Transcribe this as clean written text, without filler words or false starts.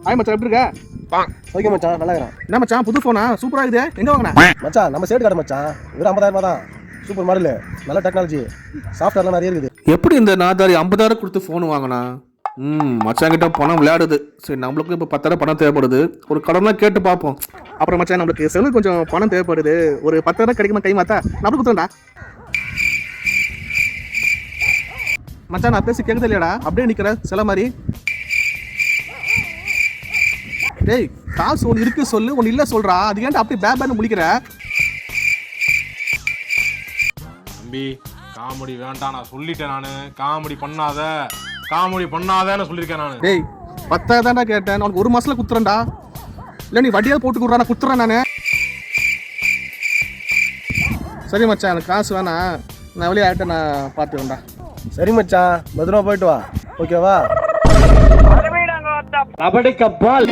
Hi மச்சான், எப்படி இருக்க? ஓகே மச்சான், நல்லா இருக்கிறேன். என்ன மச்சான், புது ஃபோனா சூப்பரா இருக்குது, எங்க வாங்கின? மச்சான் நம்ம சேட்டு கடை மச்சான், வெறும் 50,000 தான். சூப்பர் மாடல், நல்ல டெக்னாலஜி, சாஃப்ட்வேர்லாம் நிறைய இருக்குது. எப்படி இந்த நாதாரி 50,000 கொடுத்து ஃபோன் வாங்கினா? மச்சான் கிட்ட பணம் விளையாடுது. சரி, நம்மளுக்கு இப்போ 10,000 பணம் தேவைப்படுது. ஒரு கடன்லாம் கேட்டு பார்ப்போம். அப்புறம் மச்சான், நம்மளுக்கு செலவு கொஞ்சம் பணம் தேவைப்படுது. ஒரு 10,000 கிடைக்குமா கை மாத்தா? நம்மளுக்கு கொடுத்துடா மச்சான். நான் பேசி கேட்குது இல்லையாடா? அப்படியே நிற்கிற சில மாதிரி. டேய், காசு ஒன்று இருக்கு சொல்லு, ஒன்று இல்லை சொல்றா. அது ஏன்டா அப்படியே பேன்னு முழிக்கிற? தம்பி, காமெடி வேண்டாம், நான் சொல்லிட்டேன். நான் காமெடி பண்ணாதன்னு சொல்லியிருக்கேன் நான். டேய், 10,000 தான்டா கேட்டேன். உனக்கு ஒரு மாசத்துல குத்துறேன்டா. இல்லை நீ வட்டியாவது போட்டு கொடுறா, நான் குத்துறேன் நான். சரி மச்சான், எனக்கு காசு வேணாம். நான் வெளியே ஆகிட்ட நான் பார்த்துக்கிறேன்டா. சரி மச்சான், பத்திரமா போயிட்டு வா, ஓகேவா? கபடி கப்பால்